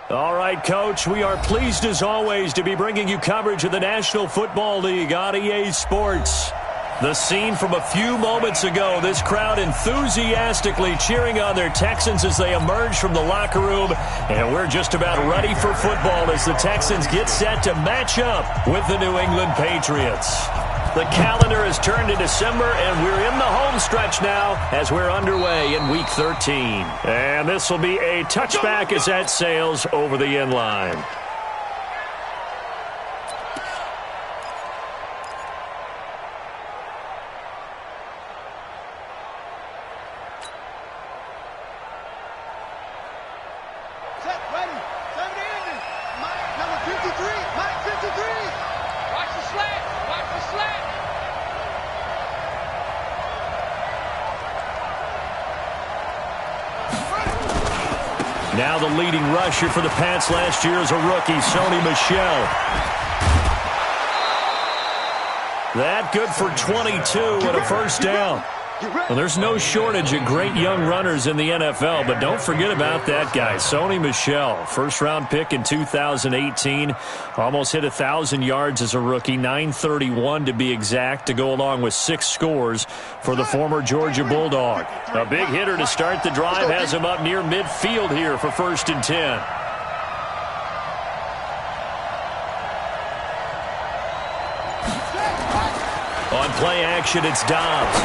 All right, Coach, we are pleased as always to be bringing you coverage of the National Football League on EA Sports. The scene from a few moments ago, this crowd enthusiastically cheering on their Texans as they emerge from the locker room. And we're just about ready for football as the Texans get set to match up with the New England Patriots. The calendar has turned to December, and we're in the home stretch now as we're underway in Week 13. And this will be a touchback as that sails over the end line. Now the leading rusher for the Pats last year is a rookie, Sony Michel. That good for 22 and a first down. Well, there's no shortage of great young runners in the NFL, but don't forget about that guy, Sony Michel. First-round pick in 2018. Almost hit 1,000 yards as a rookie, 931 to be exact, to go along with 6 scores for the former Georgia Bulldog. A big hitter to start the drive has him up near midfield here for 1st and 10. On play action, it's Dobbs.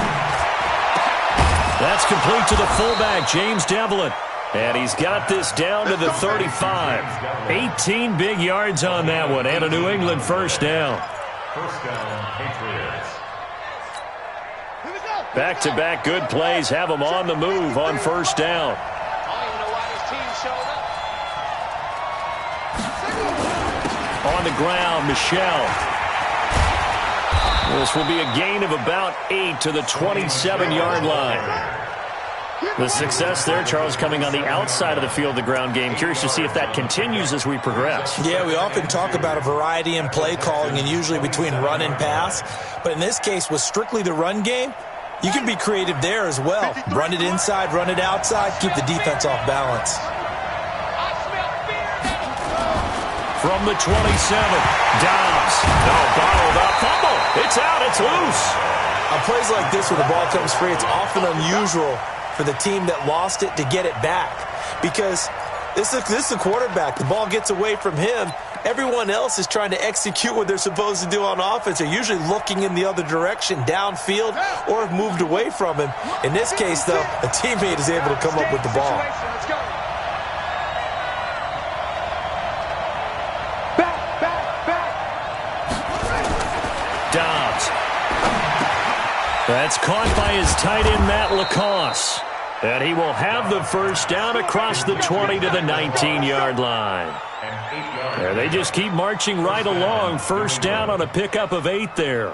That's complete to the fullback, James Devlin. And he's got this down to the 35. 18 big yards on that one, and a New England first down. First down, Patriots. Back-to-back good plays have them on the move on first down. On the ground, Michel. This will be a gain of about 8 to the 27-yard line. The success there, Charles, coming on the outside of the field, the ground game. Curious to see if that continues as we progress. Yeah, we often talk about a variety in play calling and usually between run and pass. But in this case, with strictly the run game, you can be creative there as well. Run it inside, run it outside, keep the defense off balance. From the 27, Dobbs. Bottled up. Fumble. It's out. It's loose. On plays like this where the ball comes free, it's often unusual for the team that lost it to get it back. Because this is the quarterback. The ball gets away from him. Everyone else is trying to execute what they're supposed to do on offense. They're usually looking in the other direction, downfield, or have moved away from him. In this case, though, a teammate is able to come up with the ball. Dobbs. That's caught by his tight end, Matt Lacoste. And he will have the first down across the 20 to the 19-yard line. There, they just keep marching right along. First down on a pickup of 8 there.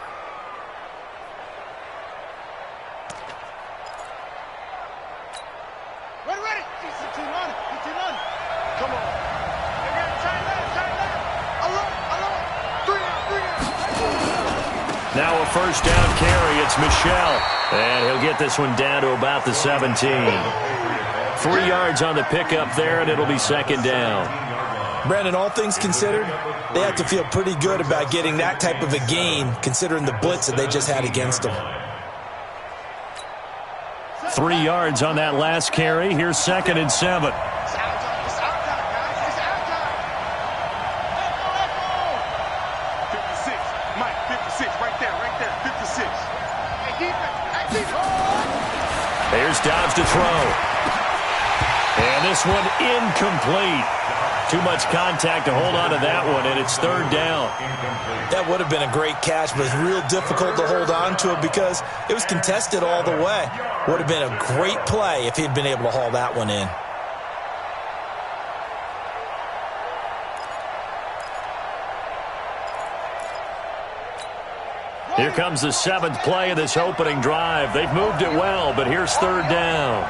Now a first down carry. It's Michel. And he'll get this one down to about the 17. 3 yards on the pickup there, and it'll be second down. Brandon, all things considered, they have to feel pretty good about getting that type of a gain, considering the blitz that they just had against them. 3 yards on that last carry. Here's 2nd and 7. Here's Dobbs to throw. And this one incomplete. Too much contact to hold on to that one, and it's 3rd down. That would have been a great catch, but it's real difficult to hold on to it because it was contested all the way. Would have been a great play if he'd been able to haul that one in. Here comes the 7th play of this opening drive. They've moved it well, but here's 3rd down.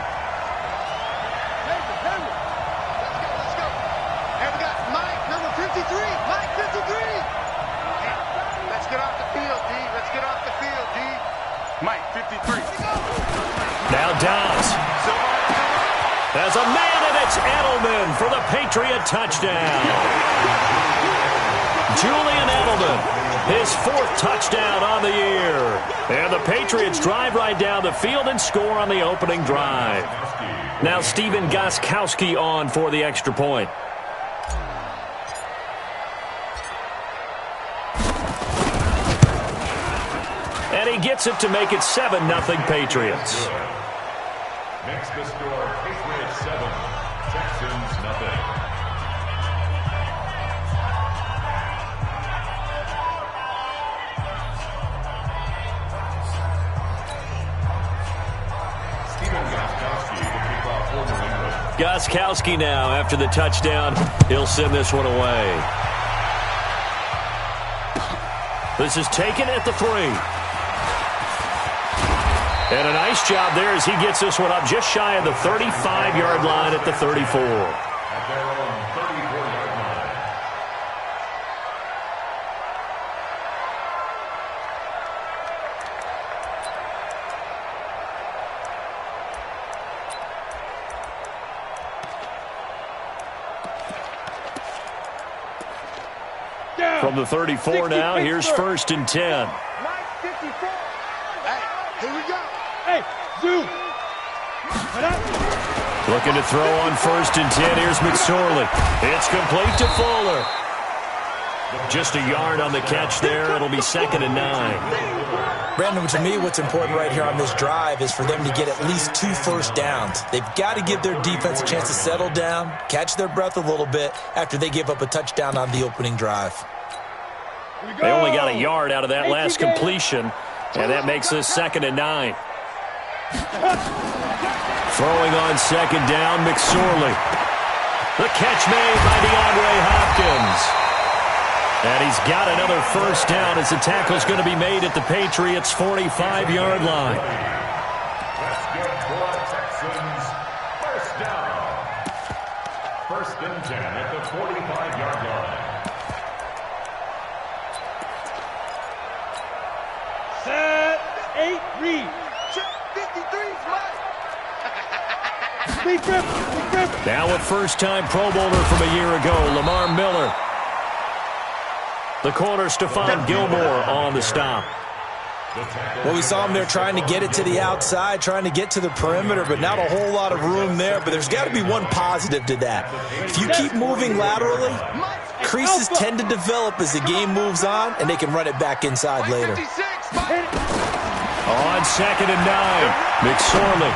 Now Dobbs. As a man, and it's Edelman for the Patriot touchdown. Julian Edelman, his 4th touchdown on the year. And the Patriots drive right down the field and score on the opening drive. Now Stephen Gostkowski on for the extra point. And he gets it to make it 7-0 Patriots. Makes the score Patriots 7, Texans nothing. Stephen Gostkowski to kick off for New England. Gostkowski now after the touchdown. He'll send this one away. This is taken at the 3. And a nice job there as he gets this one up just shy of the 35-yard line at the 34. At their own 34-yard line. From the 34 now, here's 1st and 10. Here we go. Hey, Zoo. Looking to throw on 1st and 10. Here's McSorley. It's complete to Fuller. Just a yard on the catch there. It'll be 2nd and 9. Brandon, to me, what's important right here on this drive is for them to get at least 2 first downs. They've got to give their defense a chance to settle down, catch their breath a little bit after they give up a touchdown on the opening drive. They only got a yard out of that last completion. And that makes this 2nd and 9. Throwing on 2nd down, McSorley. The catch made by DeAndre Hopkins. And he's got another first down as the tackle's going to be made at the Patriots' 45-yard line. That's good for Texans. First down. 1st and 10 at the 45-yard line. 8, read. 53's mine. Now a first-time Pro Bowler from a year ago, Lamar Miller. The corner, Stephon Gilmore on the stop. Well, we saw him there trying to get it to the outside, trying to get to the perimeter, but not a whole lot of room there. But there's got to be one positive to that. If you keep moving laterally, creases tend to develop as the game moves on, and they can run it back inside later. On 2nd and 9, McSorley.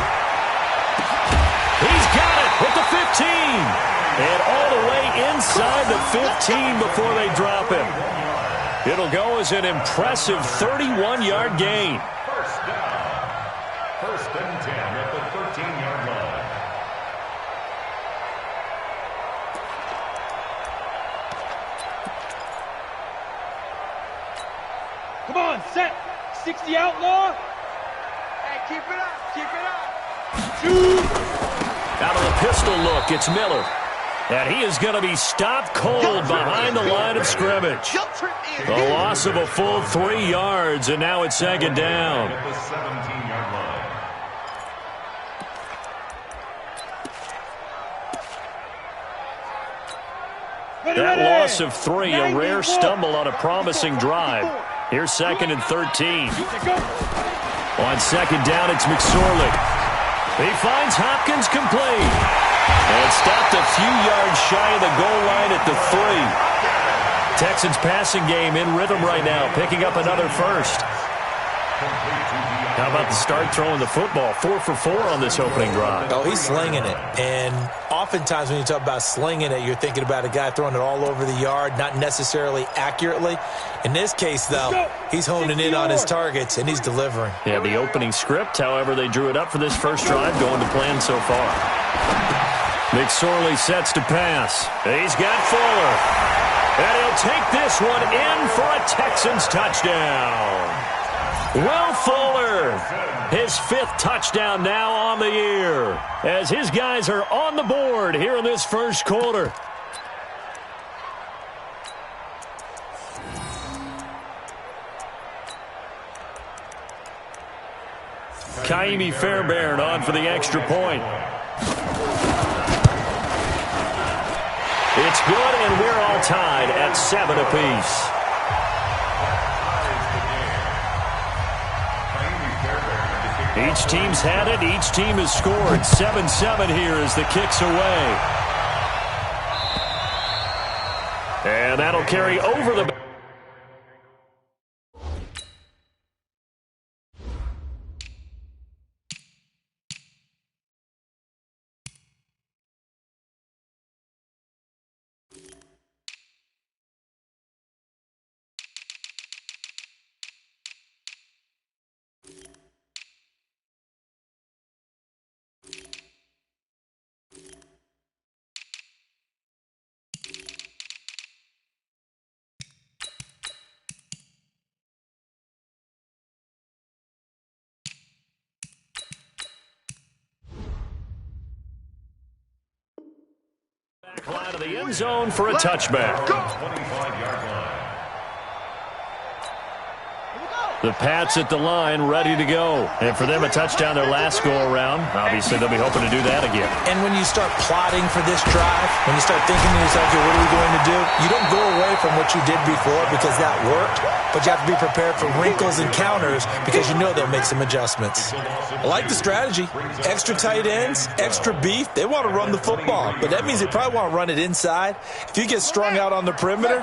He's got it with the 15. And all the way inside the 15 before they drop him. It'll go as an impressive 31-yard gain. First down. 1st and 10 at the 13-yard line. Come on, set. 60 outlaw. Hey, keep it up. Keep it up. Shoot. Out of the pistol look, it's Miller. And he is going to be stopped cold behind the line of scrimmage. A loss of a full 3 yards, and now it's 2nd down. At the 17-yard line. That loss of 3, a rare stumble on a promising drive. Here's 2nd and 13. On 2nd down, it's McSorley. He finds Hopkins complete. And stopped a few yards shy of the goal line at the 3. Texans passing game in rhythm right now, picking up another first. How about the start throwing the football? 4 for 4 on this opening drive. Oh, he's slinging it. And oftentimes when you talk about slinging it, you're thinking about a guy throwing it all over the yard, not necessarily accurately. In this case, though, he's honing in on his targets, and he's delivering. Yeah, the opening script, however, they drew it up for this first drive, going to plan so far. McSorley sets to pass. He's got Fuller. And he'll take this one in for a Texans touchdown. Will Fuller, his 5th touchdown now on the year, as his guys are on the board here in this first quarter. Kaimi Fairbairn on for the extra point. It's good, and we're all tied at 7 apiece. Each team's had it. Each team has scored. 7-7 here as the kick's away. And that'll carry over the... Line of the end zone for a touchback. 25-yard line. The Pats at the line, ready to go. And for them, a touchdown their last go-around. Obviously, they'll be hoping to do that again. And when you start plotting for this drive, when you start thinking to yourself, okay, what are we going to do? You don't go away from what you did before because that worked, but you have to be prepared for wrinkles and counters because you know they'll make some adjustments. I like the strategy. Extra tight ends, extra beef. They want to run the football, but that means they probably want to run it inside. If you get strung out on the perimeter,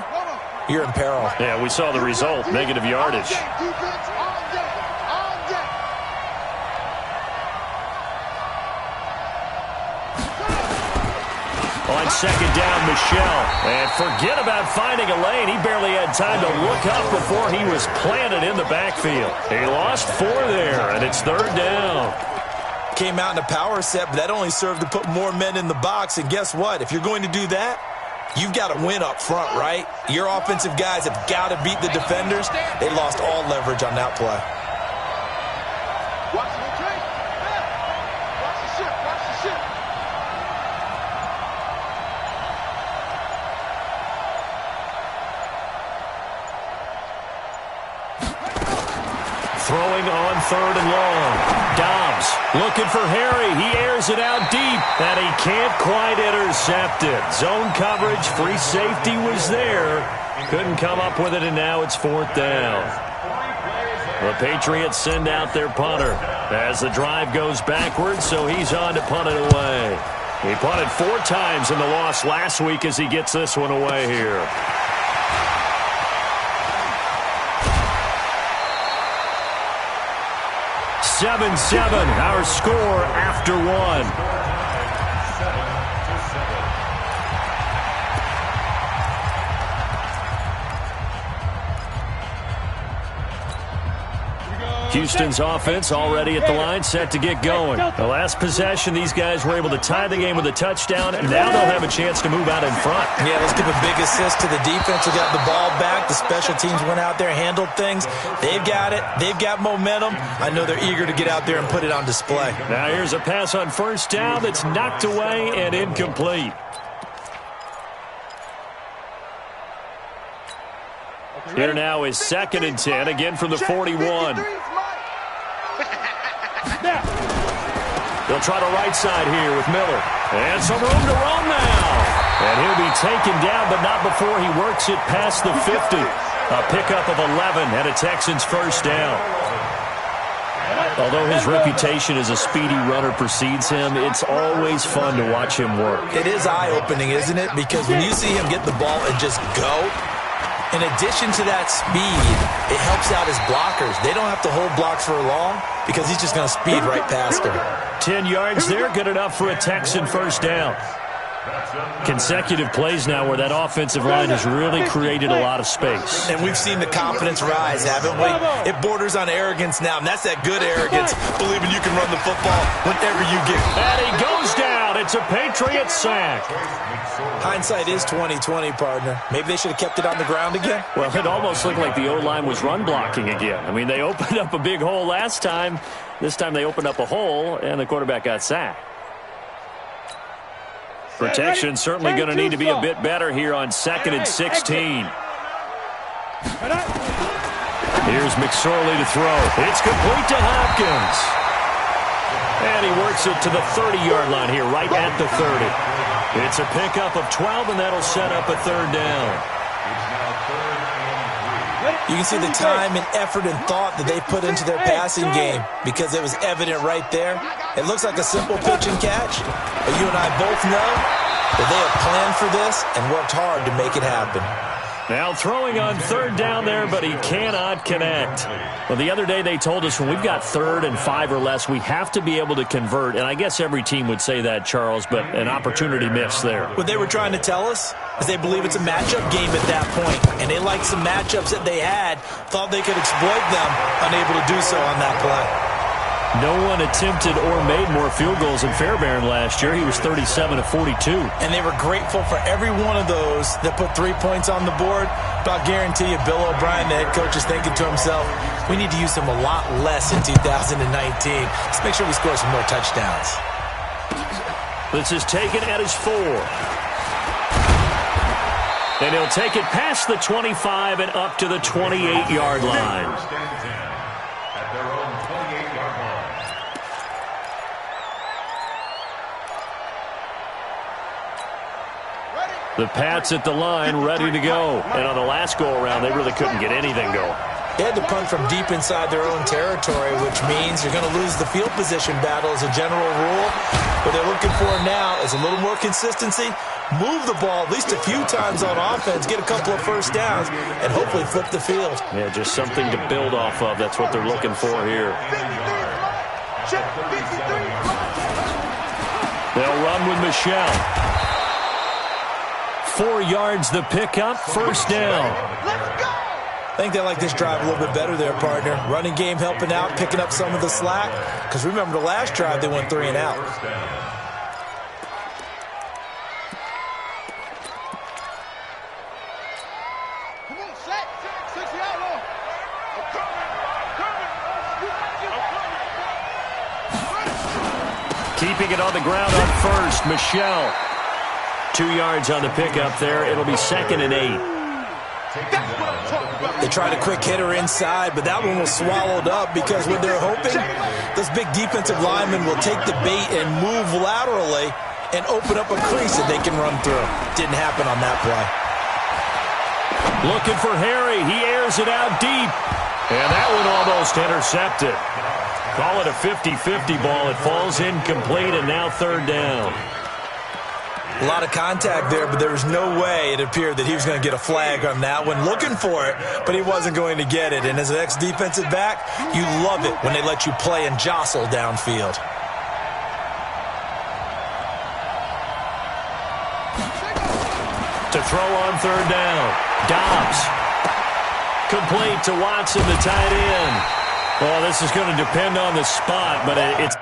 you're in peril. Yeah, we saw the result, negative yardage. On second down, Michelle. And forget about finding a lane. He barely had time to look up before he was planted in the backfield. He lost 4 there, and it's 3rd down. Came out in a power set, but that only served to put more men in the box. And guess what? If you're going to do that, you've got to win up front, right? Your offensive guys have got to beat the defenders. They lost all leverage on that play. Watch the ship. Watch the ship. Throwing on 3rd and long. Dobbs looking for Harry. He airs it out deep, and he can't quite intercept it. Zone coverage, free safety was there. Couldn't come up with it, and now it's 4th down. The Patriots send out their punter as the drive goes backwards, so he's on to punt it away. He punted 4 times in the loss last week as he gets this one away here. Seven, our score after 1. Houston's offense already at the line, set to get going. The last possession, these guys were able to tie the game with a touchdown, and now they'll have a chance to move out in front. Yeah, let's give a big assist to the defense who got the ball back. The special teams went out there, handled things. They've got it. They've got momentum. I know they're eager to get out there and put it on display. Now here's a pass on 1st down that's knocked away and incomplete. Here now is 2nd and 10, again from the 41. They'll try the right side here with Miller. And some room to run now. And he'll be taken down, but not before he works it past the 50. A pickup of 11 and a Texans 1st down. Although his reputation as a speedy runner precedes him, it's always fun to watch him work. It is eye-opening, isn't it? Because when you see him get the ball and just go, in addition to that speed, it helps out his blockers. They don't have to hold blocks for long because he's just going to speed right past them. 10 yards there, good enough for a Texan 1st down. Consecutive plays now where that offensive line has really created a lot of space. And we've seen the confidence rise, haven't we? It borders on arrogance now, and that's that good arrogance, believing you can run the football whenever you get. And he goes down. It's a Patriot sack. Hindsight is 20/20, partner. Maybe they should have kept it on the ground again. Well, it almost looked like the O-line was run blocking again. I mean, they opened up a big hole last time. This time they opened up a hole, and the quarterback got sacked. Protection certainly going to need to be a bit better here on 2nd and 16. Here's McSorley to throw. It's complete to Hopkins. And he works takes it to the 30-yard line here, right at the 30. It's a pickup of 12, and that'll set up a third down. You can see the time and effort and thought that they put into their passing game because it was evident right there. It looks like a simple pitch and catch, but you and I both know that they have planned for this and worked hard to make it happen. Now throwing on third down there, but he cannot connect. Well, the other day they told us when we've got 3rd and 5 or less, we have to be able to convert. And I guess every team would say that, Charles, but an opportunity missed there. What they were trying to tell us is they believe it's a matchup game at that point. And they liked some matchups that they had, thought they could exploit them, unable to do so on that play. No one attempted or made more field goals than Fairbairn last year. He was 37 of 42. And they were grateful for every one of those that put 3 points on the board. But I'll guarantee you, Bill O'Brien, the head coach, is thinking to himself, we need to use them a lot less in 2019. Let's make sure we score some more touchdowns. This is taken at his 4. And he'll take it past the 25 and up to the 28-yard line. The Pats at the line, ready to go. And on the last go-around, they really couldn't get anything going. They had to punt from deep inside their own territory, which means you're going to lose the field position battle as a general rule. What they're looking for now is a little more consistency, move the ball at least a few times on offense, get a couple of first downs, and hopefully flip the field. Yeah, just something to build off of. That's what they're looking for here. They'll run with Michelle. 4 yards the pickup, first down. I think they like this drive a little bit better there, partner. Running game helping out, picking up some of the slack. Because remember the last drive, they went 3 and out. Keeping it on the ground on first, Michelle. 2 yards on the pickup there. It'll be 2nd and 8. They tried a quick hitter inside, but that one was swallowed up because what they're hoping, those big defensive linemen will take the bait and move laterally and open up a crease that they can run through. Didn't happen on that play. Looking for Harry. He airs it out deep. And that one almost intercepted. Call it a 50-50 ball. It falls incomplete, and now third down. A lot of contact there, but there was no way it appeared that he was going to get a flag on that one. Looking for it, but he wasn't going to get it. And as an ex-defensive back, you love it when they let you play and jostle downfield. To throw on third down. Dobbs. Complete to Watson, the tight end. Well, this is going to depend on the spot, but it's...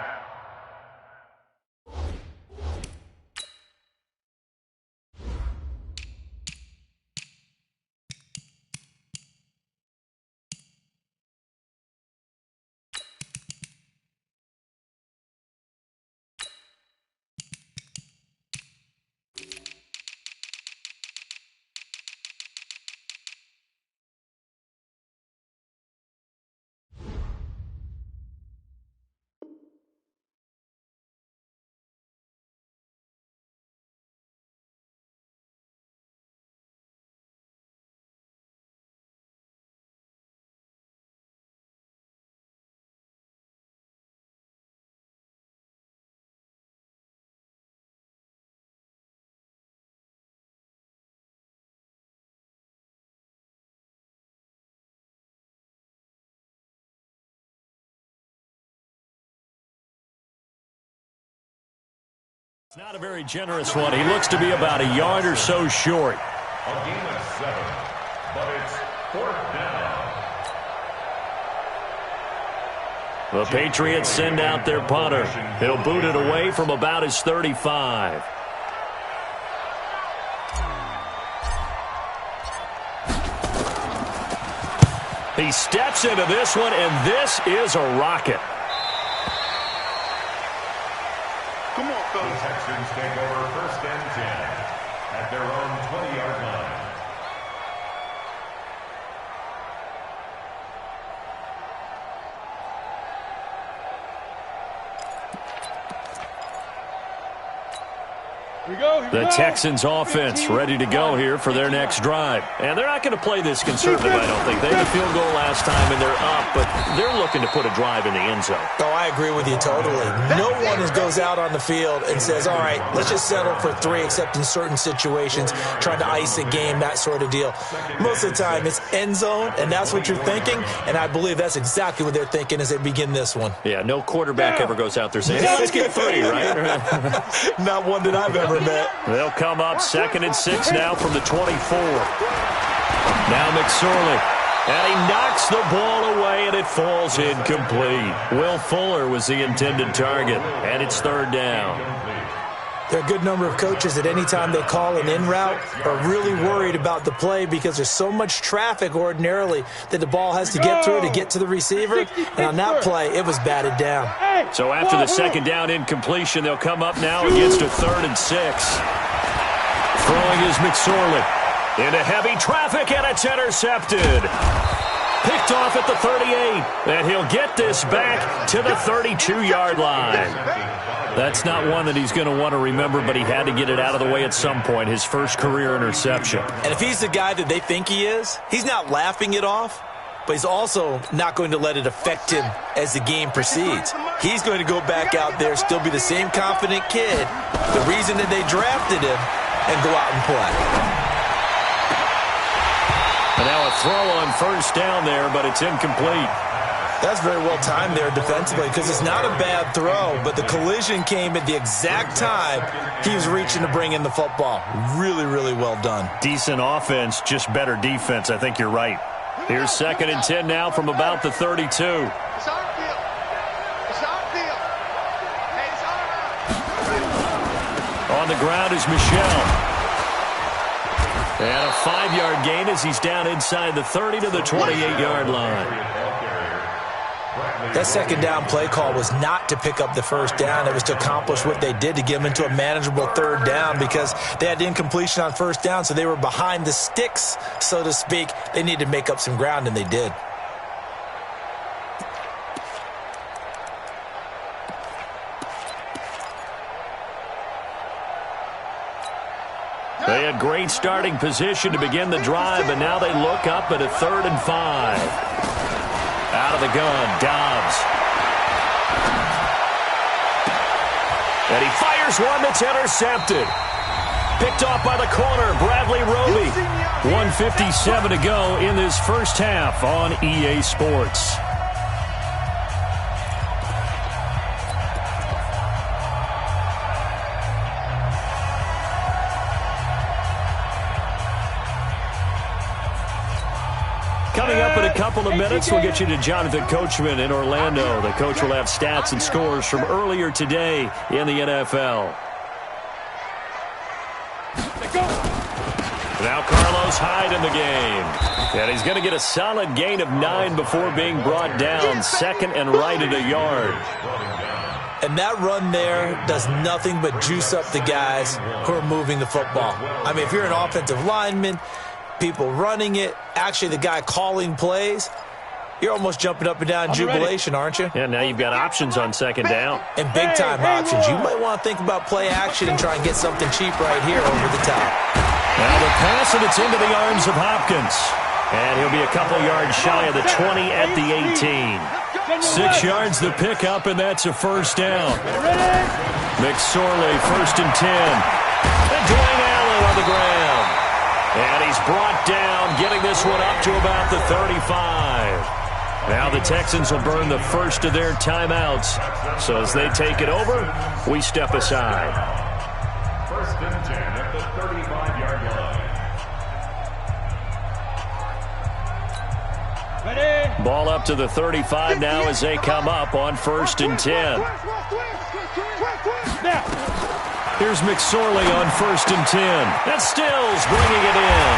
It's not a very generous one. He looks to be about a yard or so short. A game of 7, but it's 4th down. The Patriots send out their punter. He'll boot it away from about his 35. He steps into this one, and this is a rocket. The Texans take over 1st and 10 at their own 20-yard line. The Texans offense ready to go here for their next drive. And they're not going to play this conservative, I don't think. They had a field goal last time, and they're up, but they're looking to put a drive in the end zone. Oh, I agree with you totally. No one goes out on the field and says, all right, let's just settle for 3, except in certain situations, trying to ice a game, that sort of deal. Most of the time, it's end zone, and that's what you're thinking, and I believe that's exactly what they're thinking as they begin this one. Yeah, no quarterback ever goes out there saying, hey, let's get 3, right? Not one that I've ever met. They'll come up 2nd and 6 now from the 24. Now McSorley. And he knocks the ball away, and it falls incomplete. Will Fuller was the intended target, and it's 3rd down. There are a good number of coaches that any time they call an in route are really worried about the play because there's so much traffic ordinarily that the ball has to get through to get to the receiver. And on that play, it was batted down. So after the 2nd down incompletion, they'll come up now against a 3rd and 6. Throwing is McSorley. Into heavy traffic, and it's intercepted. Picked off at the 38, and he'll get this back to the 32-yard line. That's not one that he's going to want to remember, but he had to get it out of the way at some point, his first career interception. And if he's the guy that they think he is, he's not laughing it off, but he's also not going to let it affect him as the game proceeds. He's going to go back out there, still be the same confident kid, the reason that they drafted him, and go out and play. And now a throw on 1st down there, but it's incomplete. That's very well timed there defensively because it's not a bad throw, but the collision came at the exact time he was reaching to bring in the football. Really, really well done. Decent offense, just better defense. I think you're right. Here's 2nd and 10 now from about the 32. It's our field. It's our field. Hey, it's our field. On the ground is Michel. And a 5-yard gain as he's down inside the 30 to the 28-yard line. That 2nd down play call was not to pick up the 1st down. It was to accomplish what they did to get them into a manageable 3rd down because they had incompletion on 1st down, so they were behind the sticks, so to speak. They needed to make up some ground, and they did. They had great starting position to begin the drive, but now they look up at a 3rd and 5. Out of the gun, Dobbs. And he fires one that's intercepted. Picked off by the corner, Bradley Roby. 1:57 to go in this first half on EA Sports. Coming up in a couple of minutes, we'll get you to Jonathan Coachman in Orlando. The coach will have stats and scores from earlier today in the NFL. Now Carlos Hyde in the game. And he's going to get a solid gain of 9 before being brought down. 2nd and right at a yard. And that run there does nothing but juice up the guys who are moving the football. I mean, if you're an offensive lineman, people running it, actually the guy calling plays, you're almost jumping up and down in jubilation, aren't you? Yeah, now you've got options on 2nd down. And big-time options. You might want to think about play action and try and get something cheap right here over the top. Now the pass, and it's into the arms of Hopkins. And he'll be a couple yards shy of the 20 at the 18. 6 yards the pickup, and that's a 1st down. McSorley, 1st and 10. And Dwayne Allen on the ground. And he's brought down, getting this one up to about the 35. Now the Texans will burn the first of their timeouts. So as they take it over, we step aside. 1st and 10 at the 35-yard line. Ready? Ball up to the 35 now as they come up on 1st and 10. Now. Here's McSorley on 1st and 10. And Stills bringing it in.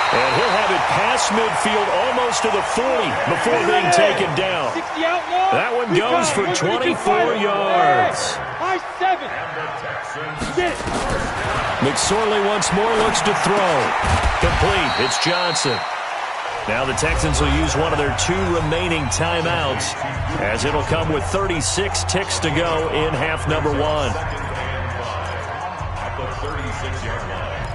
And he'll have it past midfield almost to the 40 before being taken down. That one goes for 24 yards. McSorley once more looks to throw. Complete. It's Johnson. Now the Texans will use one of their 2 remaining timeouts as it'll come with 36 ticks to go in half number 1. 36-yard line.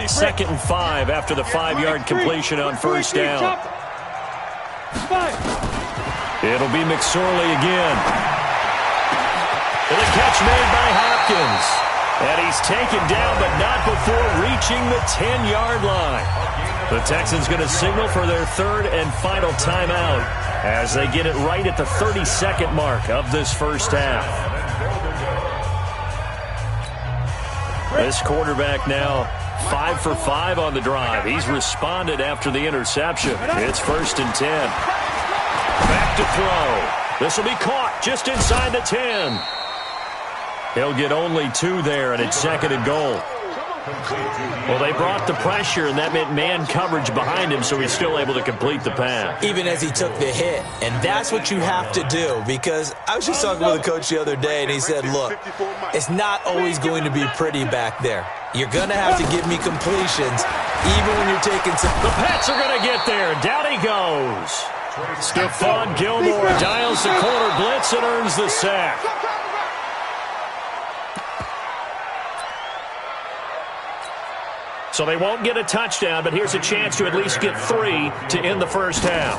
Second and 5 after the 5-yard completion on first down. It'll be McSorley again. And a catch made by Hopkins. And he's taken down, but not before reaching the 10-yard line. The Texans going to signal for their third and final timeout as they get it right at the 32nd mark of this first half. This quarterback now 5 for 5 on the drive. He's responded after the interception. It's 1st and 10. Back to throw. This will be caught just inside the 10. He'll get only 2 there, and it's 2nd and goal. Well, they brought the pressure, and that meant man coverage behind him, so he's still able to complete the pass. Even as he took the hit. And that's what you have to do, because I was just talking with a coach the other day, and he said, look, it's not always going to be pretty back there. You're going to have to give me completions, even when you're taking some... The Pats are going to get there. Down he goes. Stephon Gilmore dials the corner blitz and earns the sack. So they won't get a touchdown, but here's a chance to at least get 3 to end the first half.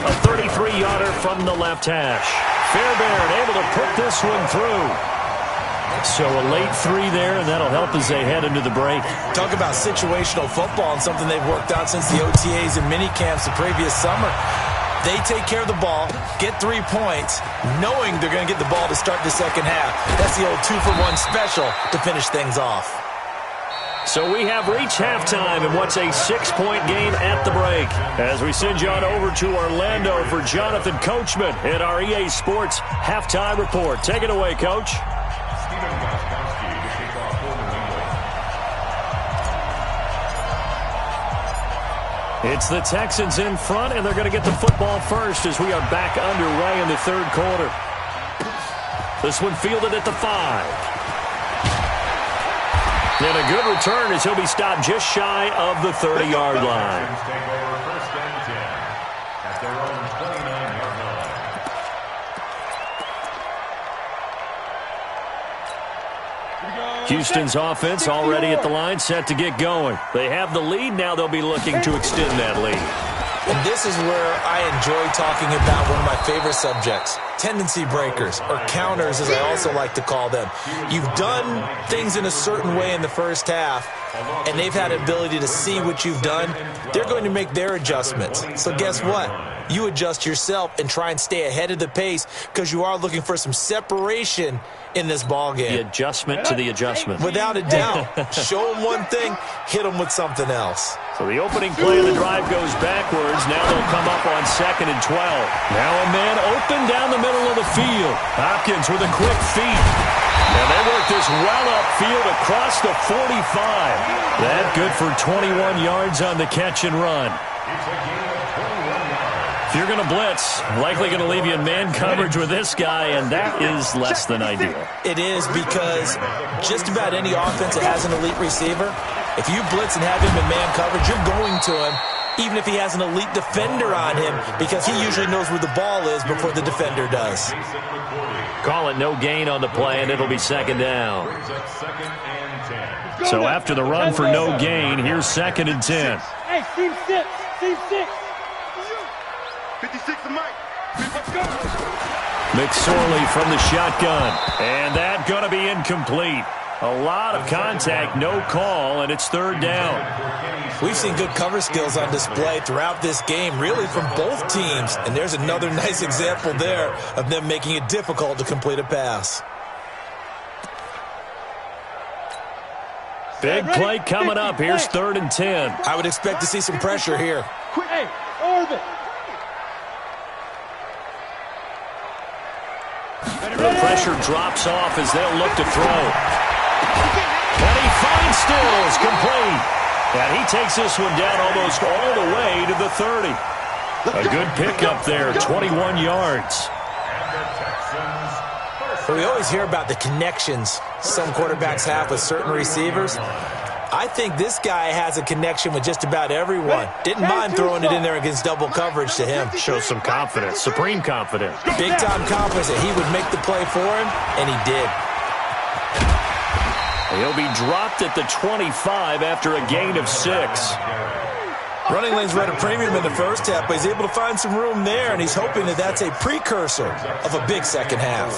A 33-yarder from the left hash. Fairbairn able to put this one through. So a late 3 there, and that'll help as they head into the break. Talk about situational football and something they've worked out since the OTAs and mini camps the previous summer. They take care of the ball, get 3 points, knowing they're going to get the ball to start the second half. That's the old 2-for-1 special to finish things off. So we have reached halftime in what's a 6-point game at the break. As we send you on over to Orlando for Jonathan Coachman at our EA Sports Halftime Report. Take it away, Coach. It's the Texans in front, and they're going to get the football first as we are back underway in the third quarter. This one fielded at the 5. And a good return as he'll be stopped just shy of the 30-yard line. Take over 1st and 10 at their own 29-yard line. Houston's offense already at the line, set to get going. They have the lead. Now they'll be looking to extend that lead. And this is where I enjoy talking about one of my favorite subjects, tendency breakers, or counters as I also like to call them. You've done things in a certain way in the first half, and they've had an ability to see what you've done. They're going to make their adjustments. So guess what? You adjust yourself and try and stay ahead of the pace because you are looking for some separation in this ball game. The adjustment to the adjustment. Without a doubt. Show them one thing, hit them with something else. So the opening play of the drive goes backwards. Now they'll come up on 2nd and 12. Now a man open down the middle of the field. Hopkins with a quick feed. And they work this well upfield across the 45. That good for 21 yards on the catch and run. If you're going to blitz, likely going to leave you in man coverage with this guy, and that is less than ideal. It is, because just about any offense that has an elite receiver, if you blitz and have him in man coverage, you're going to him, even if he has an elite defender on him, because he usually knows where the ball is before the defender does. Call it no gain on the play, and it'll be 2nd down. So after the run for no gain, here's 2nd and 10. Hey, team 6, team 6. 56 to Mike. Let's go. McSorley from the shotgun. And that going to be incomplete. A lot of contact, no call, and it's 3rd down. We've seen good cover skills on display throughout this game, really from both teams. And there's another nice example there of them making it difficult to complete a pass. Big play coming up. Here's 3rd and 10. I would expect to see some pressure here. Hey, orbit. The pressure drops off as they'll look to throw. And he finds Stills complete. And he takes this one down almost all the way to the 30. A good pickup there, 21 yards. Well, we always hear about the connections some quarterbacks have with certain receivers. I think this guy has a connection with just about everyone. Didn't mind throwing it in there against double coverage to him. Shows some confidence, supreme confidence. Big-time confidence that he would make the play for him, and he did. He'll be dropped at the 25 after a gain of 6. Running lanes were at a premium in the first half, but he's able to find some room there, and he's hoping that that's a precursor of a big second half.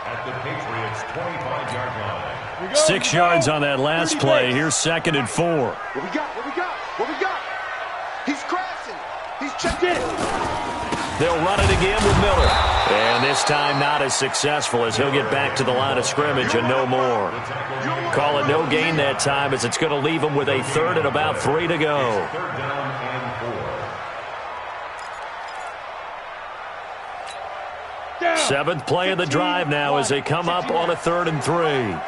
At the Patriots' 25-yard line. 6 yards on that last play. Here's 2nd and 4. What we got? What we got? What we got? He's crashing. He's checked in. They'll run it again with Miller. And this time not as successful as he'll get back to the line of scrimmage and no more. Call it no gain that time as it's going to leave him with a 3rd and about 3 to go. 3rd down and 4. 7th play of the drive now as they come up on a 3rd and 3.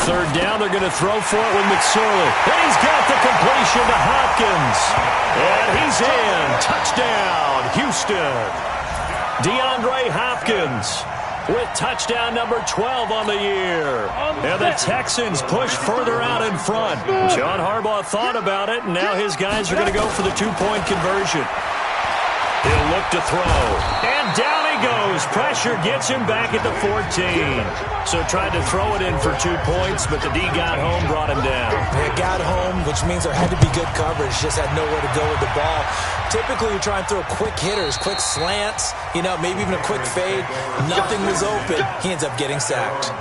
3rd down, they're going to throw for it with McSorley. And he's got the completion to Hopkins. And he's in. Touchdown, Houston. DeAndre Hopkins with touchdown number 12 on the year. And the Texans push further out in front. John Harbaugh thought about it, and now his guys are going to go for the 2-point conversion. He'll look to throw. And down he goes. Pressure gets him back at the 14. So tried to throw it in for 2 points, but the D got home, brought him down. They got home, which means there had to be good coverage. Just had nowhere to go with the ball. Typically, you try and throw quick hitters, quick slants, maybe even a quick fade. Nothing was open. He ends up getting sacked.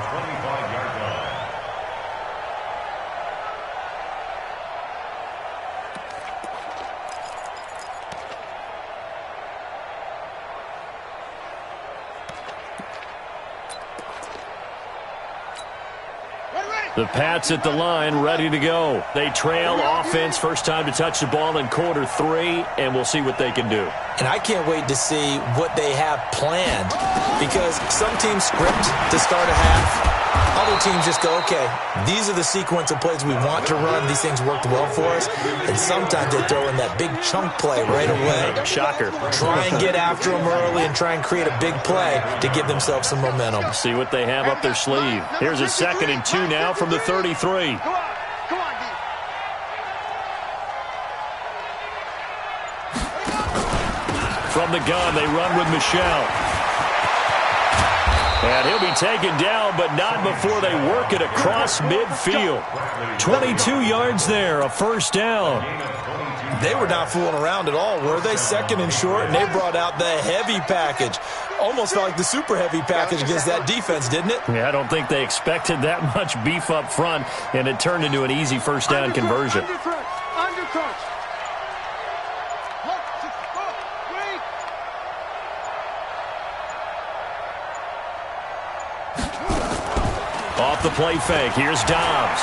The Pats at the line, ready to go. They trail offense, first time to touch the ball in quarter 3, and we'll see what they can do. And I can't wait to see what they have planned, because some teams script to start a half. Other teams just go, okay, these are the sequence of plays we want to run. These things worked well for us. And sometimes they throw in that big chunk play right away. Shocker. Try and get after them early and try and create a big play to give themselves some momentum. See what they have up their sleeve. Here's a 2nd and 2 now from the 33. Come on, D. From the gun, they run with Michelle. And he'll be taken down, but not before they work it across midfield. 22 yards there, a 1st down. They were not fooling around at all, were they? 2nd and short, and they brought out the heavy package. Almost felt like the super heavy package against that defense, didn't it? Yeah, I don't think they expected that much beef up front, and it turned into an easy 1st down conversion. Undercrunch. Off the play fake, here's Dobbs.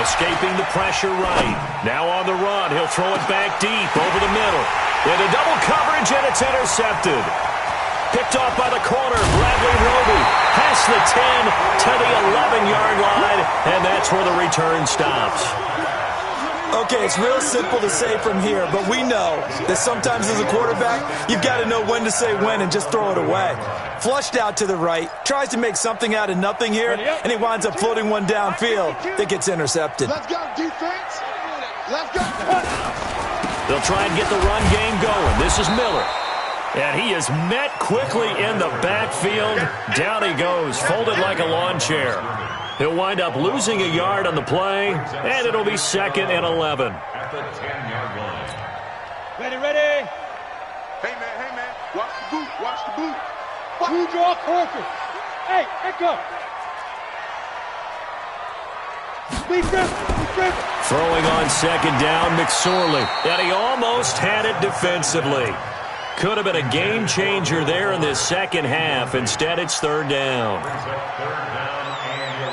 Escaping the pressure right. Now on the run, he'll throw it back deep over the middle. Into double coverage, and it's intercepted. Picked off by the corner, Bradley Roby. Past the 10 to the 11-yard line, and that's where the return stops. Okay, it's real simple to say from here, but we know that sometimes as a quarterback, you've got to know when to say when and just throw it away. Flushed out to the right, tries to make something out of nothing here, and he winds up floating one downfield that gets intercepted. Let's go, defense. Let's go. They'll try and get the run game going. This is Miller. And he is met quickly in the backfield. Down he goes, folded like a lawn chair. He'll wind up losing a yard on the play, and it'll be 2nd and 11. At the 10-yard line. Ready. Hey, man. Watch the boot. Two draw corker. Hey, echo. Be careful. Throwing on 2nd down, McSorley. And he almost had it defensively. Could have been a game changer there in this second half. Instead, it's 3rd down. Brings up 3rd down and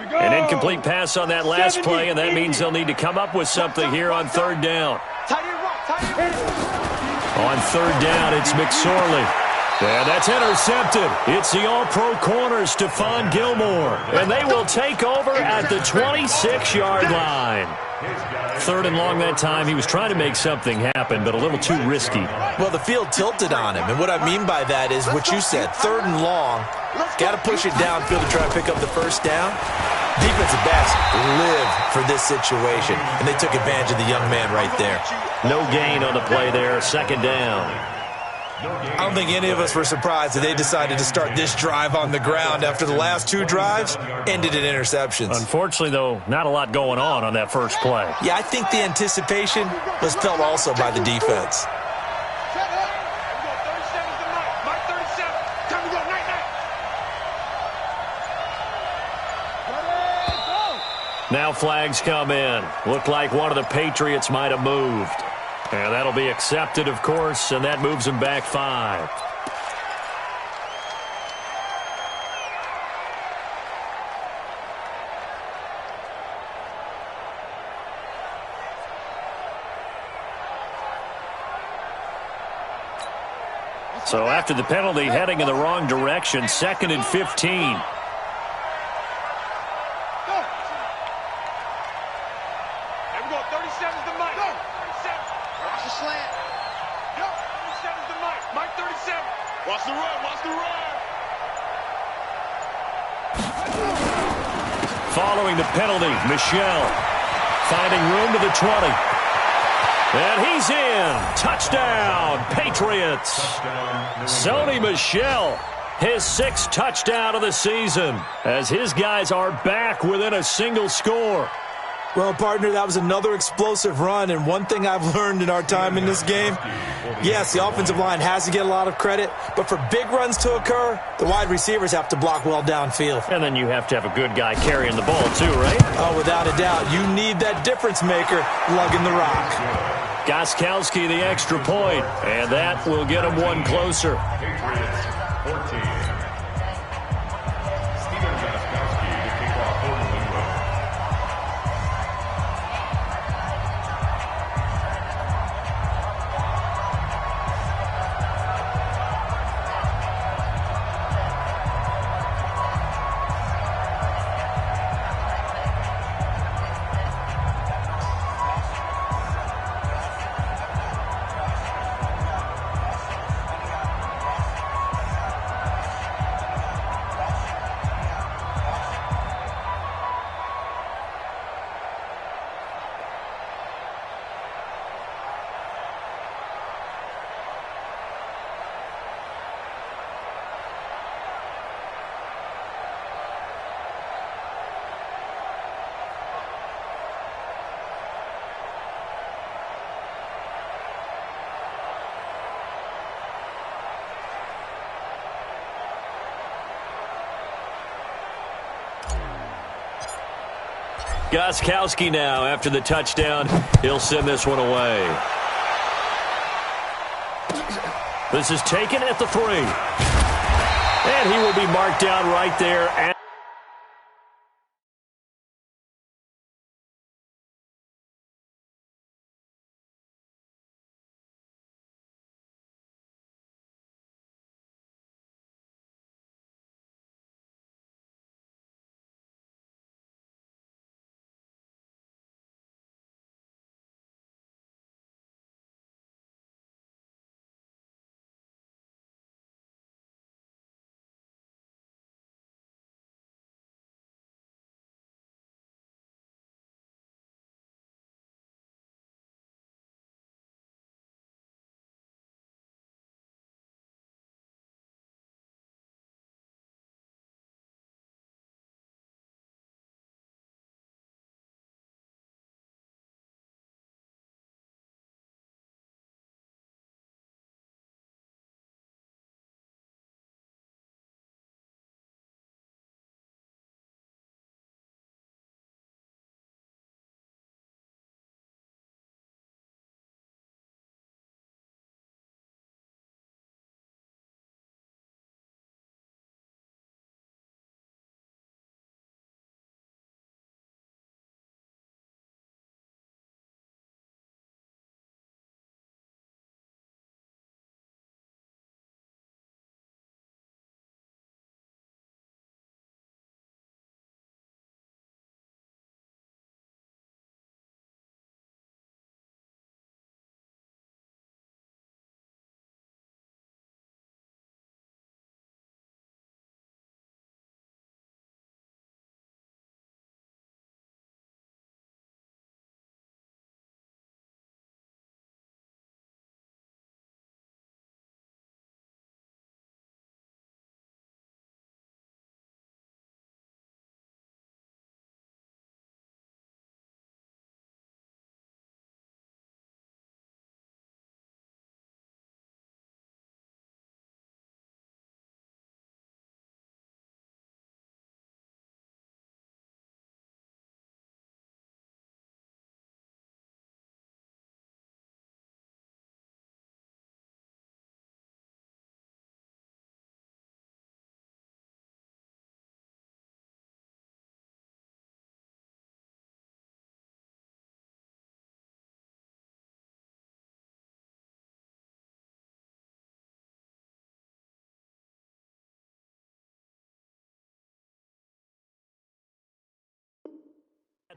11. An incomplete pass on that last play, and that means they'll need to come up with something here on 3rd down. On 3rd down, it's McSorley. And that's intercepted. It's the all-pro corner, Stephon Gilmore. And they will take over at the 26-yard line. 3rd and long that time. He was trying to make something happen, but a little too risky. Well, the field tilted on him, and what I mean by that is what you said, 3rd and long. Got to push it downfield to try to pick up the first down. Defensive backs live for this situation, and they took advantage of the young man right there. No gain on the play there, 2nd down. I don't think any of us were surprised that they decided to start this drive on the ground after the last 2 drives ended in interceptions. Unfortunately, though, not a lot going on that first play. Yeah, I think the anticipation was felt also by the defense. Now flags come in. Looked like one of the Patriots might have moved. And that'll be accepted, of course, and that moves them back 5. So after the penalty, heading in the wrong direction, 2nd and 15. Following the penalty, Michel finding room to the 20. And he's in. Touchdown, Patriots. Sony Michel, his 6th touchdown of the season, as his guys are back within a single score. Well, partner, that was another explosive run, and one thing I've learned in our time in this game, yes, the offensive line has to get a lot of credit, but for big runs to occur, the wide receivers have to block well downfield. And then you have to have a good guy carrying the ball too, right? Oh, without a doubt. You need that difference maker lugging the rock. Gostkowski the extra point, and that will get him one closer. Patriots 14. Steven Gostkowski to kick off for New England. Gostkowski now, after the touchdown, he'll send this one away. This is taken at the 3. And he will be marked down right there at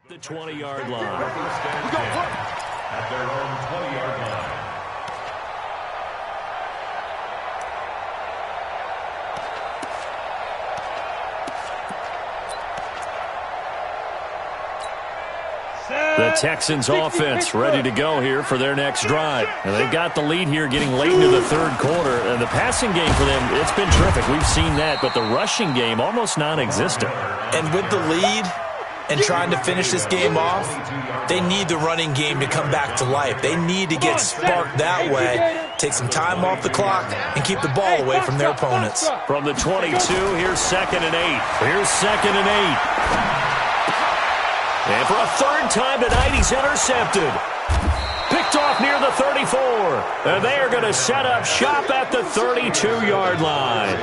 The 20-yard line. At their own 20-yard line. The Texans offense ready to go here for their next drive. And they've got the lead here getting late into the third quarter. And the passing game for them, it's been terrific. We've seen that. But the rushing game, almost non-existent. And with the lead and trying to finish this game off, they need the running game to come back to life. They need to get sparked that way, take some time off the clock, and keep the ball away from their opponents. From the 22, here's 2nd and 8. Here's 2nd and 8. And for a third time tonight, he's intercepted. Picked off near the 34. And they are going to set up shop at the 32-yard line.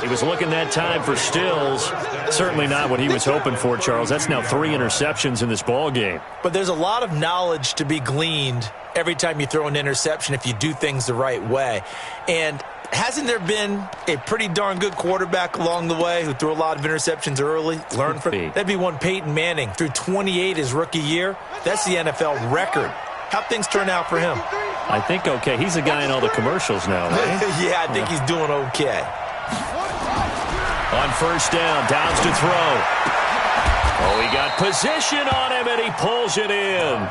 He was looking that time for Stills. Certainly not what he was hoping for, Charles. That's now 3 interceptions in this ball game. But there's a lot of knowledge to be gleaned every time you throw an interception if you do things the right way. And hasn't there been a pretty darn good quarterback along the way who threw a lot of interceptions early? Learn from it. That'd be one Peyton Manning. Threw 28 his rookie year. That's the NFL record. How'd things turn out for him? I think okay. He's a guy in all the commercials now, right? Yeah, I think he's doing okay. On first down, Downs to throw. Oh, he got position on him, and he pulls it in.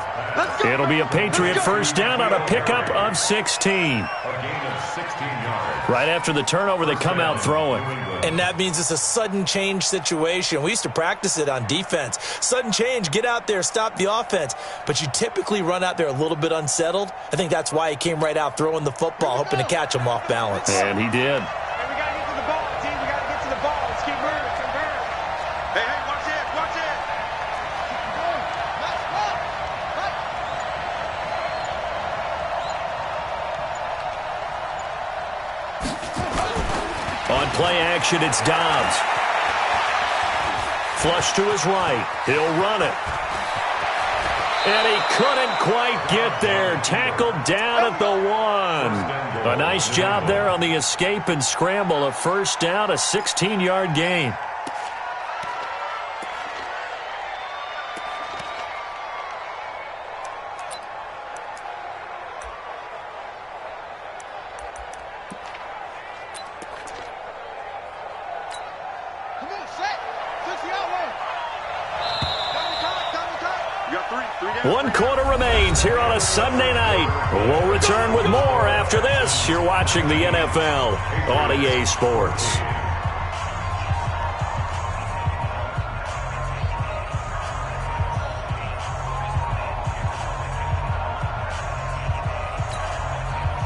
It'll be a Patriot first down on a pickup of 16. A gain of 16 yards. Right after the turnover, they come out throwing. And that means it's a sudden change situation. We used to practice it on defense. Sudden change, get out there, stop the offense. But you typically run out there a little bit unsettled. I think that's why he came right out throwing the football, hoping to catch him off balance. And he did. Hey, we got to get to the ball, team. We got to get to the ball. Let's keep moving. Hey, watch it, watch it. On play action, it's Dobbs. Flush to his right. He'll run it. And he couldn't quite get there. Tackled down at the 1. A nice job there on the escape and scramble. A first down, a 16-yard gain. One quarter remains here on a Sunday night. We'll return with more after this. You're watching the NFL on EA Sports.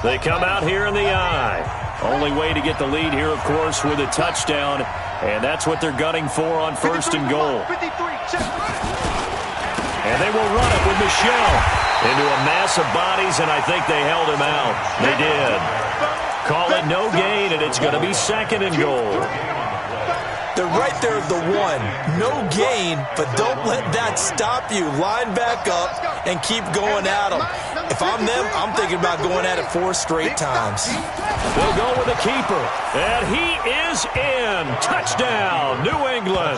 They come out here in the eye. Only way to get the lead here, of course, with a touchdown. And that's what they're gunning for on first and goal. 53, check. And they will run it with Michelle into a mass of bodies, and I think they held him out. They did. Call it no gain, and it's going to be 2nd and goal. They're right there at the 1. No gain, but don't let that stop you. Line back up and keep going at them. If I'm them, I'm thinking about going at it 4 straight times. They'll go with the keeper, and he is in. Touchdown, New England.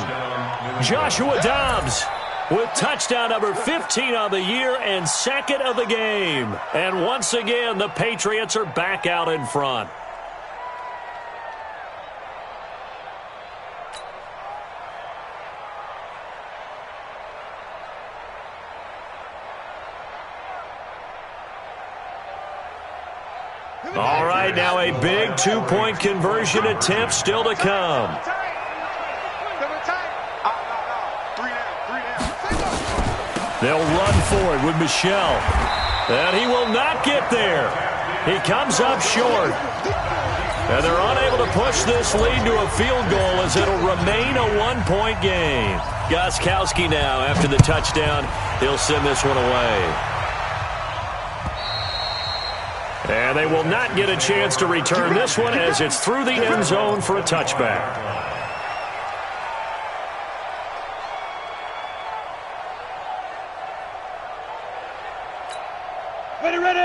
Joshua Dobbs with touchdown number 15 on the year and 2nd of the game. And once again, the Patriots are back out in front. All right, now a big 2-point conversion attempt still to come. They'll run for it with Michelle. And he will not get there. He comes up short. And they're unable to push this lead to a field goal as it'll remain a 1-point game. Gostkowski now, after the touchdown, he'll send this one away. And they will not get a chance to return this one as it's through the end zone for a touchback.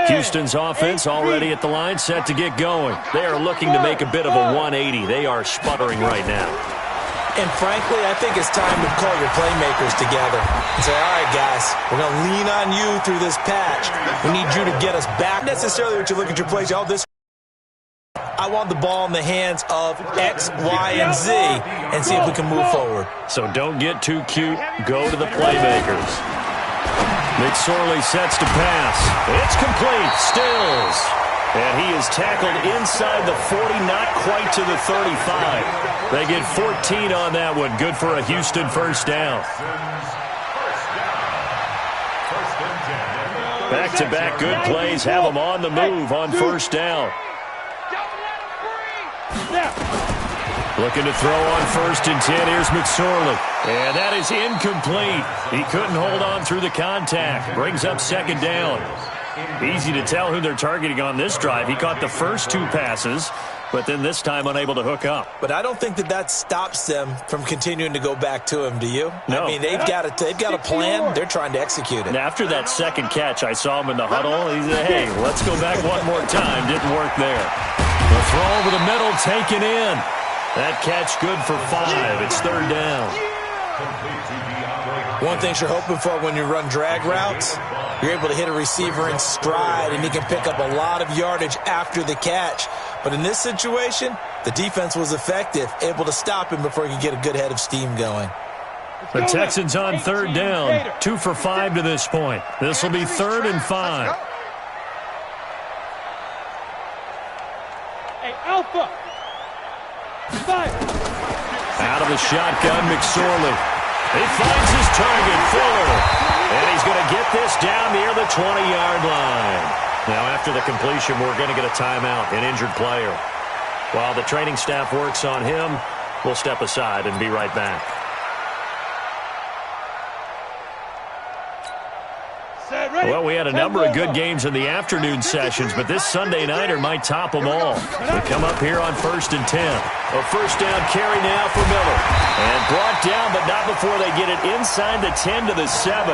Houston's offense already at the line, set to get going. They are looking to make a bit of a 180. They are sputtering right now. And frankly, I think it's time to call your playmakers together and say, all right, guys, we're going to lean on you through this patch. We need you to get us back. Not necessarily what you look at your plays. Oh, this. I want the ball in the hands of X, Y, and Z and see if we can move forward. So don't get too cute. Go to the playmakers. McSorley sets to pass. It's complete. Stills. And he is tackled inside the 40, not quite to the 35. They get 14 on that one. Good for a Houston first down. Back-to-back good plays have them on the move on first down. Looking to throw on 1st and 10. Here's McSorley. And that is incomplete. He couldn't hold on through the contact. Brings up 2nd down. Easy to tell who they're targeting on this drive. He caught the first 2 passes, but then this time unable to hook up. But I don't think that stops them from continuing to go back to him, do you? No. I mean, they've got a plan. They're trying to execute it. And after that 2nd catch, I saw him in the huddle. He said, hey, let's go back one more time. Didn't work there. The throw over the middle, taken in. That catch good for 5. It's 3rd down. One thing you're hoping for when you run drag routes, you're able to hit a receiver in stride, and he can pick up a lot of yardage after the catch. But in this situation, the defense was effective, able to stop him before he could get a good head of steam going. The Texans on 3rd down, 2 for 5 to this point. This will be 3rd and 5. Hey, Alpha. Out of the shotgun, McSorley. He finds his target, Fuller. And he's going to get this down near the 20-yard line. Now, after the completion, we're going to get a timeout, an injured player. While the training staff works on him, we'll step aside and be right back. Well, we had a number of good games in the afternoon sessions, but this Sunday nighter might top them all. They come up here on 1st and 10. A first down carry now for Miller. And brought down, but not before they get it inside the 10 to the 7.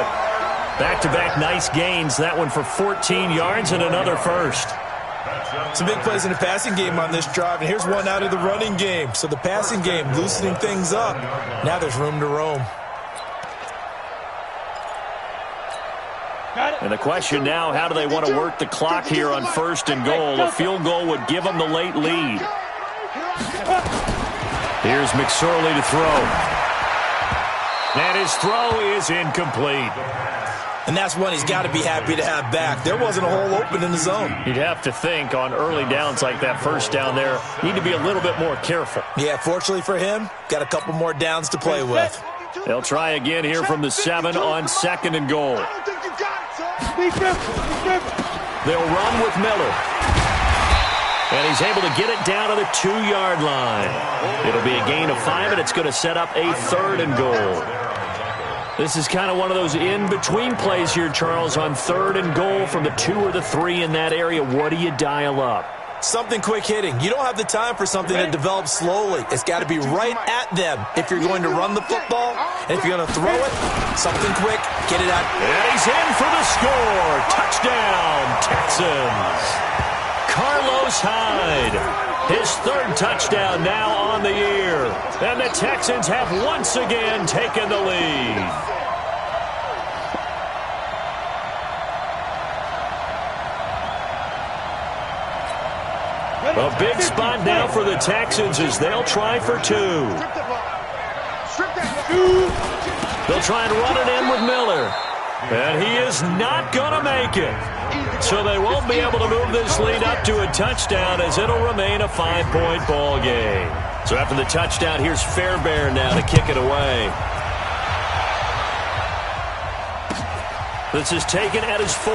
Back-to-back nice gains. That one for 14 yards and another first. Some big plays in the passing game on this drive, and here's one out of the running game. So the passing game loosening things up. Now there's room to roam. And the question now, how do they want to work the clock here on 1st and goal? A field goal would give them the late lead. Here's McSorley to throw. And his throw is incomplete. And that's one he's got to be happy to have back. There wasn't a hole open in the zone. You'd have to think on early downs like that first down there, need to be a little bit more careful. Yeah, fortunately for him, got a couple more downs to play with. They'll try again here from the 7 on 2nd and goal. They'll run with Miller. And he's able to get it down to the 2-yard line. It'll be a gain of 5, and it's going to set up a 3rd and goal. This is kind of one of those in-between plays here, Charles, on 3rd and goal from the 2 or the 3 in that area. What do you dial up? Something quick hitting. You don't have the time for something that develops slowly. It's got to be right at them if you're going to run the football. And if you're going to throw it, something quick, get it out. And he's in for the score. Touchdown, Texans. Carlos Hyde, his 3rd touchdown now on the year. And the Texans have once again taken the lead. A big spot now for the Texans as they'll try for 2. They'll try and run it in with Miller. And he is not going to make it. So they won't be able to move this lead up to a touchdown as it'll remain a 5-point ball game. So after the touchdown, here's Fairbairn now to kick it away. This is taken at his 4.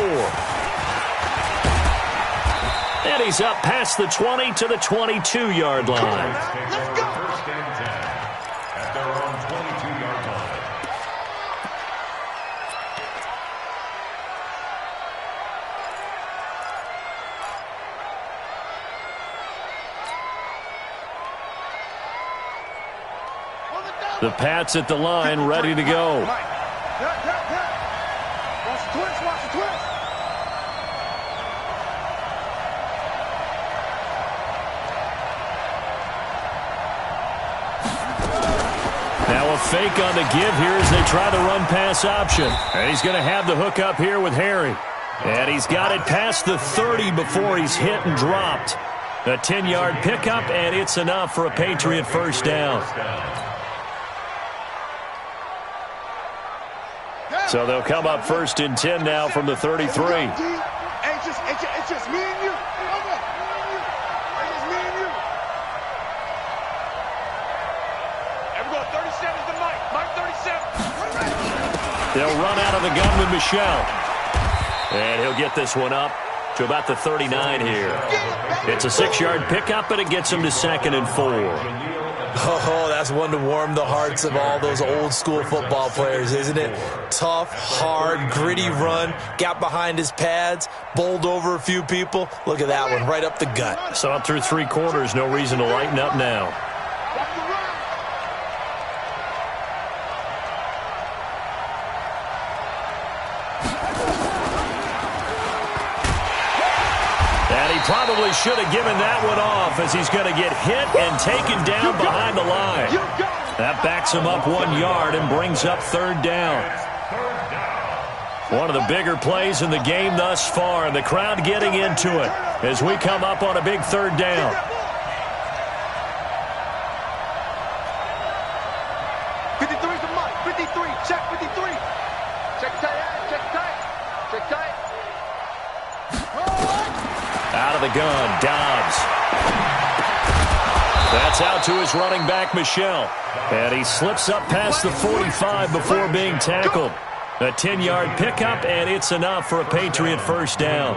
And he's up past the 20 to the 22-yard line. Let's go. First and 10 at their own 22-yard line. The Pats at the line, ready to go. Watch the twist, watch the twist. fake on the give here as they try the run-pass option. And he's going to have the hook up here with Harry. And he's got it past the 30 before he's hit and dropped. A 10-yard pickup, and it's enough for a Patriot first down. So they'll come up first and 10 now from the 33. It's just me and you. It's just me and you. Everyone, 37 is the Mike. Mike 37. They'll run out of the gun with Michelle. And he'll get this one up to about the 39 here. It's a 6-yard pickup, and it gets him to 2nd and 4. Oh, that's one to warm the hearts of all those old-school football players, isn't it? Tough, hard, gritty run, got behind his pads, bowled over a few people. Look at that one, right up the gut. So up through 3 quarters, no reason to lighten up now. Probably should have given that one off as he's going to get hit and taken down behind the line. That backs him up 1 yard and brings up 3rd down. One of the bigger plays in the game thus far, and the crowd getting into it as we come up on a big 3rd down. Out of the gun, Dobbs. That's out to his running back, Michelle. And he slips up past the 45 before being tackled. A 10-yard pickup, and it's enough for a Patriot first down.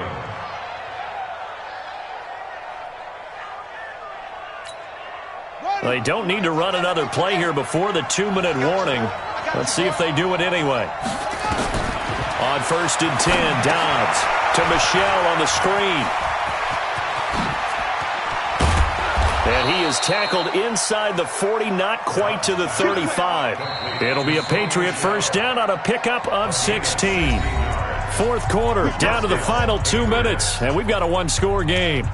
They don't need to run another play here before the 2-minute warning. Let's see if they do it anyway. On 1st and 10, Dobbs to Michelle on the screen. And he is tackled inside the 40, not quite to the 35. It'll be a Patriot first down on a pickup of 16. 4th quarter, down to the final 2 minutes, and we've got a 1-score game.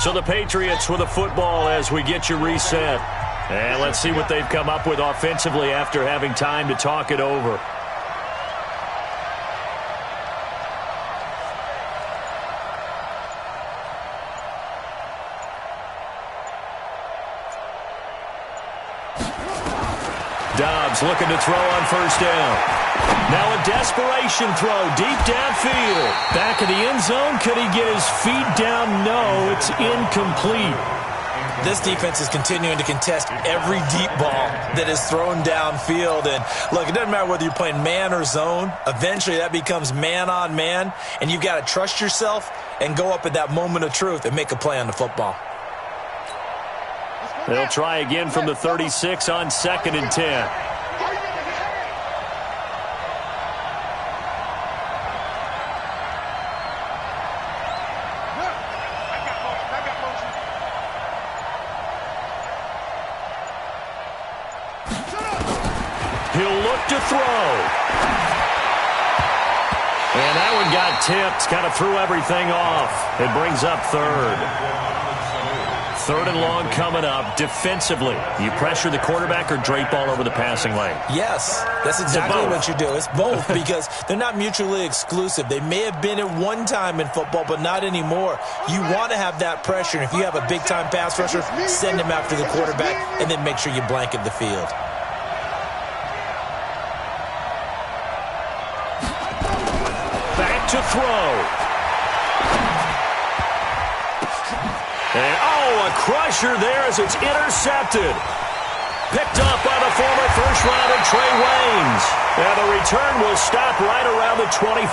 So the Patriots with a football as we get you reset. And let's see what they've come up with offensively after having time to talk it over. Dobbs looking to throw on first down. Now a desperation throw deep downfield. Back in the end zone. Could he get his feet down? No, it's incomplete. This defense is continuing to contest every deep ball that is thrown downfield. And look, it doesn't matter whether you're playing man or zone. Eventually that becomes man on man. And you've got to trust yourself and go up at that moment of truth and make a play on the football. They'll try again from the 36 on 2nd and 10. He'll look to throw. And that one got tipped, kind of threw everything off. It brings up 3rd. 3rd and long coming up. Defensively, you pressure the quarterback or drape all over the passing lane? Yes, that's exactly what you do. It's both because they're not mutually exclusive. They may have been at one time in football, but not anymore. You want to have that pressure. And if you have a big-time pass rusher, send him after the quarterback and then make sure you blanket the field. To throw. And, a crusher there as it's intercepted. Picked up by the former first-rounder Trey Waynes. And the return will stop right around the 25.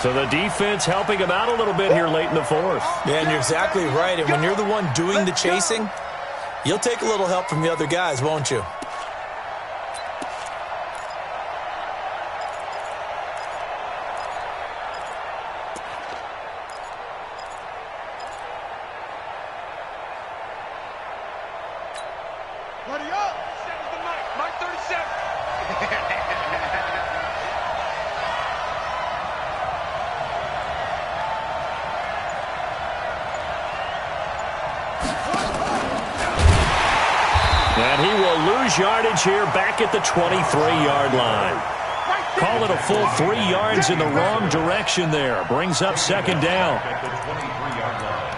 So the defense helping him out a little bit here late in the 4th. Yeah, and you're exactly right. And when you're the one doing the chasing, you'll take a little help from the other guys, won't you? 37. And he will lose yardage here back at the 23-yard line. Call it a full 3 yards in the wrong direction there. Brings up second down. At the 23-yard line.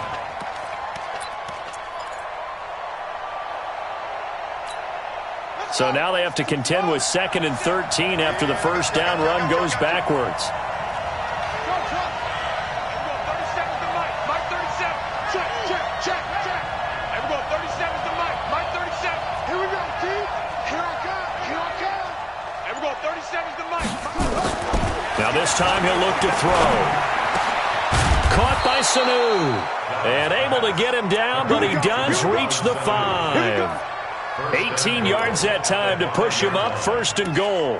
So now they have to contend with 2nd and 13 after the first down run goes backwards. Now this time he'll look to throw. Caught by Sanu. And able to get him down, but he does reach the 5. 18 yards that time to push him up, 1st and goal.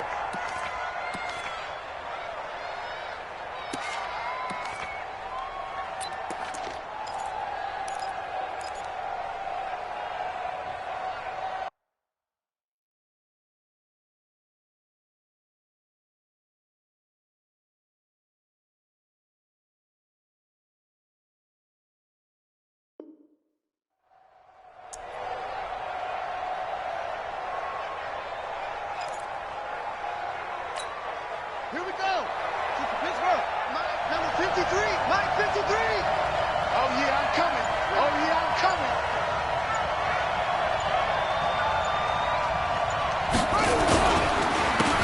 Here we go. To Pittsburgh. Mike number 53. Mike 53. Oh, yeah, I'm coming. Oh, yeah, I'm coming.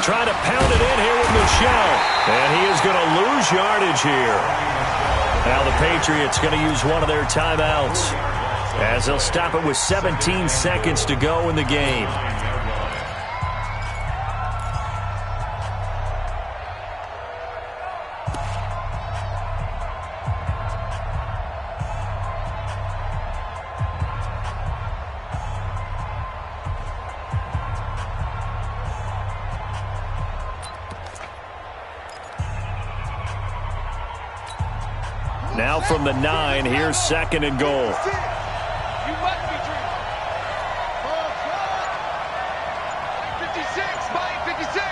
Trying to pound it in here with Michelle. And he is going to lose yardage here. Now the Patriots going to use one of their timeouts as they'll stop it with 17 seconds to go in the game. Now from the 9, here's 2nd and goal. You must be dreaming. 56, Mike 56.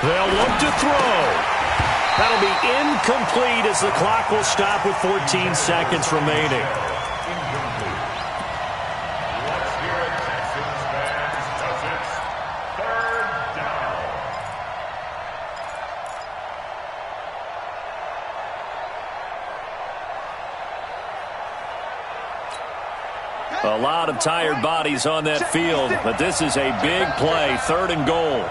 They'll look to throw. That'll be incomplete as the clock will stop with 14 seconds remaining. Incomplete. Let's hear it, Texans fans, 'cause it's 3rd down. A lot of tired bodies on that field, but this is a big play, 3rd and goal.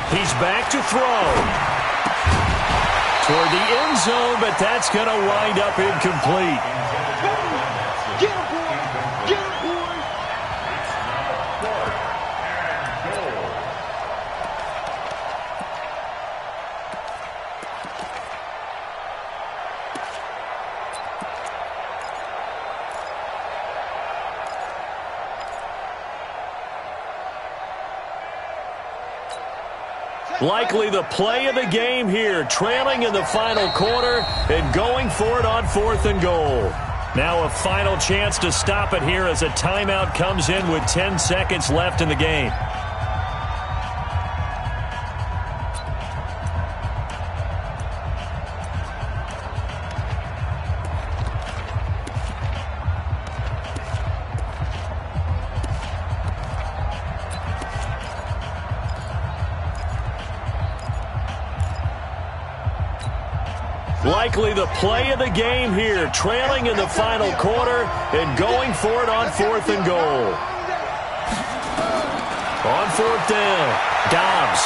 He's back to throw. Toward the end zone, but that's going to wind up incomplete. Get him, boy. Get him, boy. It's now 4th and goal. Likely the play of the game here, trailing in the final quarter and going for it on 4th and goal. Now a final chance to stop it here as a timeout comes in with 10 seconds left in the game. Likely the play of the game here, trailing in the final quarter and going for it on 4th and goal. On 4th down, Dobbs.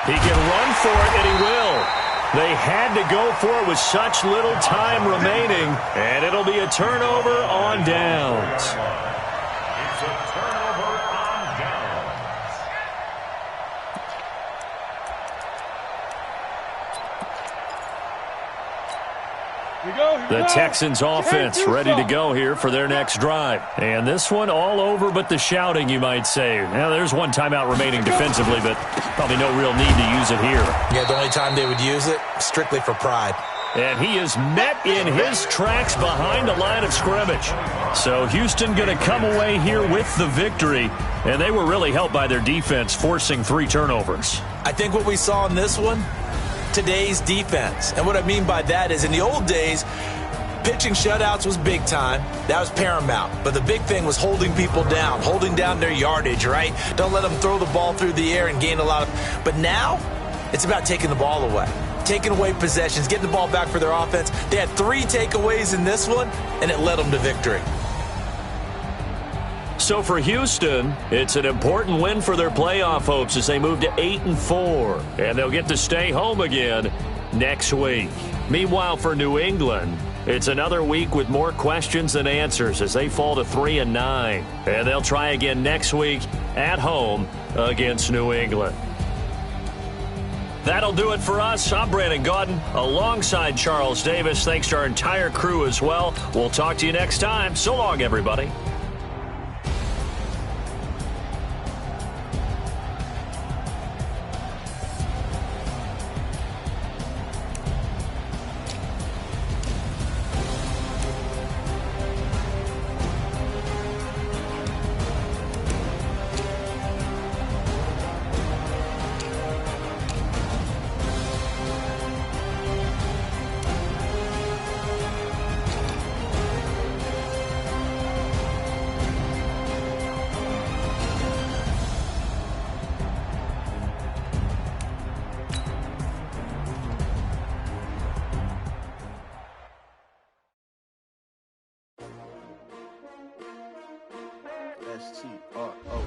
He can run for it, and he will. They had to go for it with such little time remaining, and it'll be a turnover on downs. It's a turnover on downs. The Texans offense ready to go here for their next drive. And this one all over but the shouting, you might say. Now, there's one timeout remaining defensively, but probably no real need to use it here. Yeah, the only time they would use it, strictly for pride. And he is met in his tracks behind the line of scrimmage. So Houston going to come away here with the victory. And they were really helped by their defense, forcing 3 turnovers. I think what we saw in this one, today's defense. And what I mean by that is in the old days, pitching shutouts was big time. That was paramount. But the big thing was holding people down, holding down their yardage, right? Don't let them throw the ball through the air and gain a lot of... But now, it's about taking the ball away. Taking away possessions, getting the ball back for their offense. They had 3 takeaways in this one, and it led them to victory. So for Houston, it's an important win for their playoff hopes as they move to 8-4. And they'll get to stay home again next week. Meanwhile, for New England, it's another week with more questions than answers as they fall to 3-9. And they'll try again next week at home against New England. That'll do it for us. I'm Brandon Gaudin alongside Charles Davis. Thanks to our entire crew as well. We'll talk to you next time. So long, everybody. STRO.